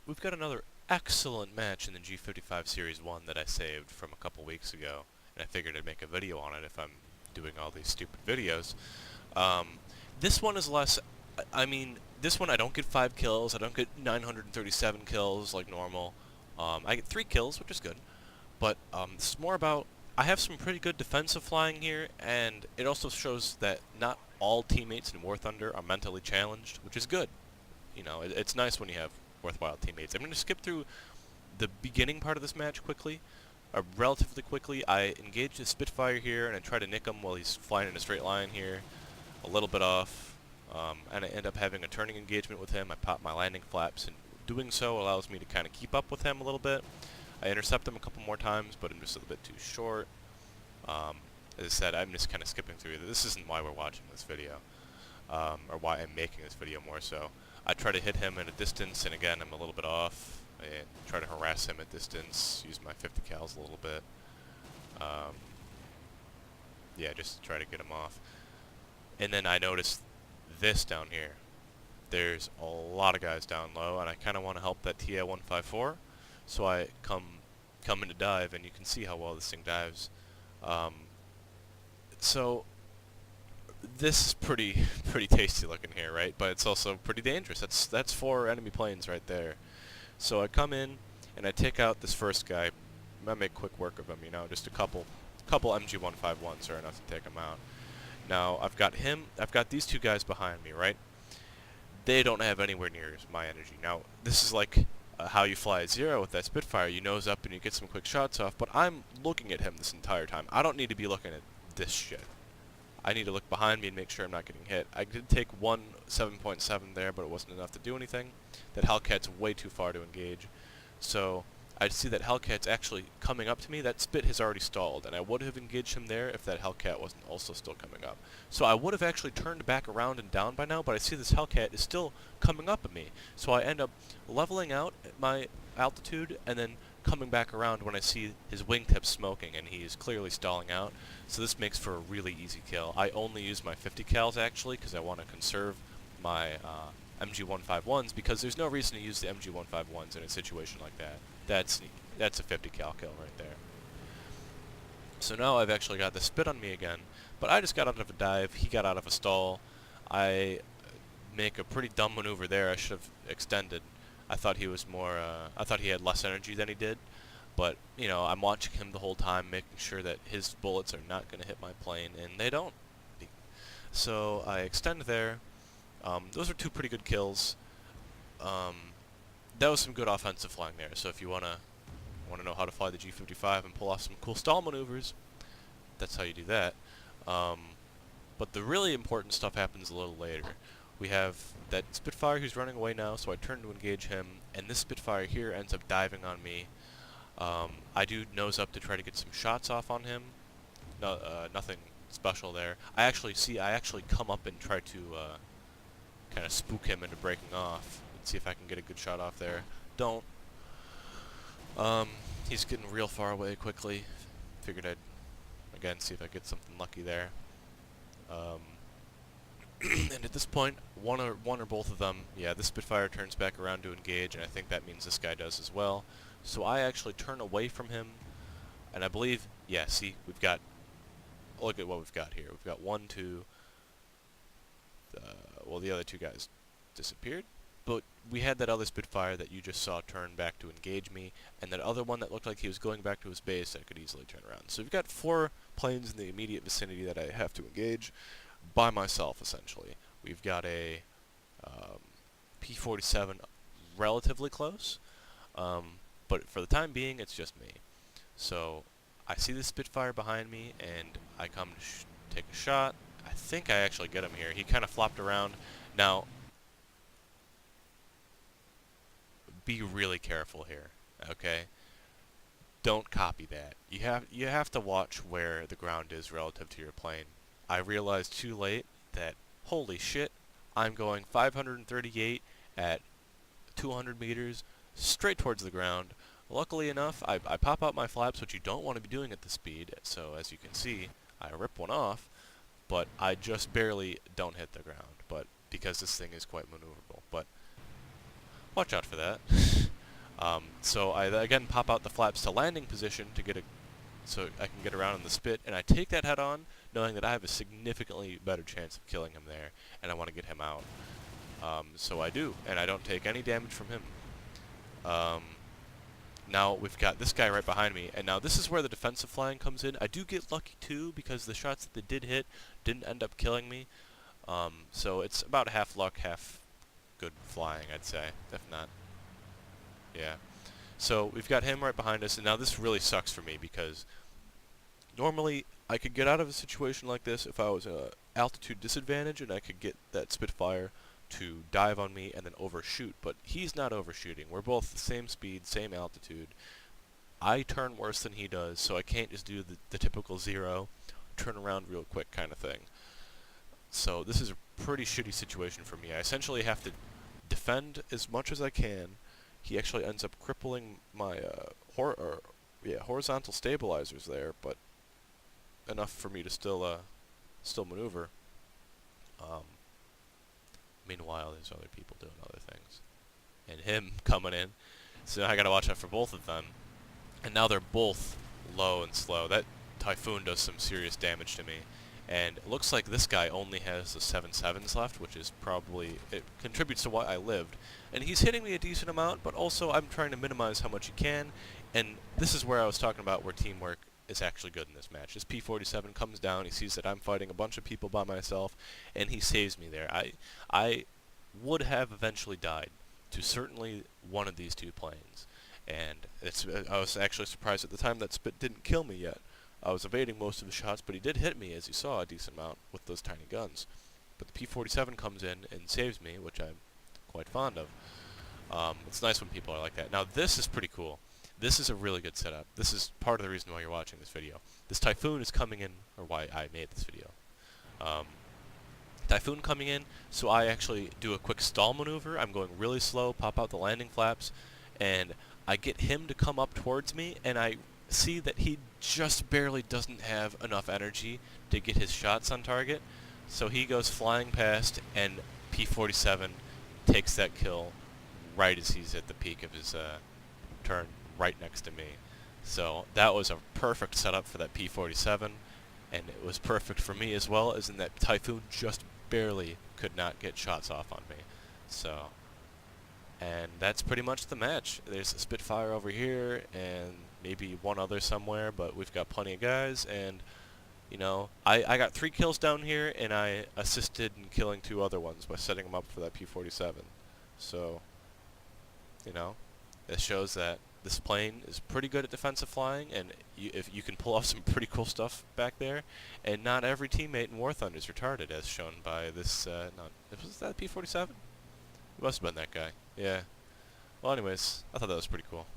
we've got another excellent match in the G.55 Series 1 that I saved from a couple weeks ago, and I figured I'd make a video on it if I'm doing all these stupid videos. Um, this one is less, I mean, this one I don't get 5 kills, I don't get 937 kills like normal. I get 3 kills, which is good, but this is more about, I have some pretty good defensive flying here, and it also shows that not all teammates in War Thunder are mentally challenged, which is good. You know, it's nice when you have worthwhile teammates. I'm going to skip through the beginning part of this match quickly, relatively quickly. I engage the Spitfire here, and I try to nick him while he's flying in a straight line here, a little bit off, and I end up having a turning engagement with him. I pop my landing flaps, and doing so allows me to kind of keep up with him a little bit. I intercept him a couple more times, but I'm just a little bit too short. As I said, I'm just kind of skipping through. This isn't why we're watching this video, or why I'm making this video more so. I try to hit him at a distance, and again, I'm a little bit off. I try to harass him at distance, use my 50 cals a little bit. Yeah, just to try to get him off. And then I notice this down here. There's a lot of guys down low, and I kind of want to help that TI-154. So I come into dive, and you can see how well this thing dives. So this is pretty tasty looking here, right? But it's also pretty dangerous. That's 4 enemy planes right there. So I come in and I take out this first guy. I make quick work of him, you know, just a couple MG151s are enough to take him out. Now I've got these 2 guys behind me, right? They don't have anywhere near my energy. Now this is like how you fly a 0 with that Spitfire. You nose up and you get some quick shots off, but I'm looking at him this entire time. I don't need to be looking at this shit. I need to look behind me and make sure I'm not getting hit. I did take one 7.7 there, but it wasn't enough to do anything. That Hellcat's way too far to engage. So I see that Hellcat's actually coming up to me. That Spit has already stalled, and I would have engaged him there if that Hellcat wasn't also still coming up. So I would have actually turned back around and down by now, but I see this Hellcat is still coming up at me. So I end up leveling out at my altitude and then coming back around when I see his wingtip smoking, and he is clearly stalling out. So this makes for a really easy kill. I only use my 50 cals actually because I want to conserve my MG151s, because there's no reason to use the MG151s in a situation like that. That's a 50 cal kill right there. So now I've actually got the Spit on me again, but I just got out of a dive, he got out of a stall. I make a pretty dumb maneuver there. I should have extended. I thought he was more, I thought he had less energy than he did, but, you know, I'm watching him the whole time, making sure that his bullets are not going to hit my plane, and they don't. So I extend there. Those are 2 pretty good kills. That was some good offensive flying there, so if you want to know how to fly the G.55 and pull off some cool stall maneuvers, that's how you do that. But the really important stuff happens a little later. We have that Spitfire who's running away now, so I turn to engage him, and this Spitfire here ends up diving on me. I do nose up to try to get some shots off on him. No, nothing special there. I actually come up and try to kind of spook him into breaking off. Let's see if I can get a good shot off there. Don't. He's getting real far away quickly. Figured I'd, again, see if I get something lucky there. And at this point, one or both of them, yeah, this Spitfire turns back around to engage, and I think that means this guy does as well. So I actually turn away from him, and I believe, yeah, see, we've got, look at what we've got here. We've got 1, 2, well, the other 2 guys disappeared, but we had that other Spitfire that you just saw turn back to engage me, and that other one that looked like he was going back to his base that could easily turn around. So we've got 4 planes in the immediate vicinity that I have to engage by myself, essentially. We've got a P-47 relatively close, but for the time being, it's just me. So I see the Spitfire behind me, and I come to take a shot. I think I actually get him here. He kind of flopped around. Now, be really careful here, okay? Don't copy that. You have to watch where the ground is relative to your plane. I realized too late that, holy shit, I'm going 538 at 200 meters straight towards the ground. Luckily enough, I pop out my flaps, which you don't want to be doing at this speed, so as you can see, I rip one off, but I just barely don't hit the ground, but because this thing is quite maneuverable. But watch out for that. So I again pop out the flaps to landing position to get a so I can get around in the spit, and I take that head on, knowing that I have a significantly better chance of killing him there, and I want to get him out. So I do, and I don't take any damage from him. Um, Now we've got this guy right behind me, and now this is where the defensive flying comes in. I do get lucky too, because the shots that they did hit didn't end up killing me. So it's about half luck, half good flying, I'd say, if not. Yeah. So we've got him right behind us, and now this really sucks for me, because normally I could get out of a situation like this if I was a altitude disadvantage, and I could get that Spitfire to dive on me and then overshoot, but he's not overshooting. We're both the same speed, same altitude. I turn worse than he does, so I can't just do the typical zero, turn around real quick kind of thing. So this is a pretty shitty situation for me. I essentially have to defend as much as I can. He actually ends up crippling my horizontal stabilizers there, but enough for me to still maneuver. Meanwhile, there's other people doing other things, and him coming in. So I gotta watch out for both of them. And now they're both low and slow. That Typhoon does some serious damage to me. And it looks like this guy only has the 7.7s left, which is probably, it contributes to why I lived. And he's hitting me a decent amount, but also I'm trying to minimize how much he can. And this is where I was talking about where teamwork is actually good in this match. This P-47 comes down, he sees that I'm fighting a bunch of people by myself, and he saves me there. I would have eventually died to certainly one of these two planes. And I was actually surprised at the time that Spit didn't kill me yet. I was evading most of the shots, but he did hit me, as you saw, a decent amount with those tiny guns. But the P-47 comes in and saves me, which I'm quite fond of. It's nice when people are like that. Now this is pretty cool. This is a really good setup. This is part of the reason why you're watching this video. This Typhoon is coming in, or why I made this video. Typhoon coming in, so I actually do a quick stall maneuver. I'm going really slow, pop out the landing flaps, and I get him to come up towards me, and I see that he just barely doesn't have enough energy to get his shots on target. So he goes flying past, and P-47 takes that kill right as he's at the peak of his turn, right next to me. So that was a perfect setup for that P-47, and it was perfect for me as well, as in that Typhoon just barely could not get shots off on me. So, and that's pretty much the match. There's a Spitfire over here, and maybe one other somewhere, but we've got plenty of guys, and, you know, I got 3 kills down here, and I assisted in killing 2 other ones by setting them up for that P-47. So, you know, it shows that this plane is pretty good at defensive flying, and if you can pull off some pretty cool stuff back there, and not every teammate in War Thunder is retarded, as shown by this, was that P-47? It must have been that guy, yeah. Well anyways, I thought that was pretty cool.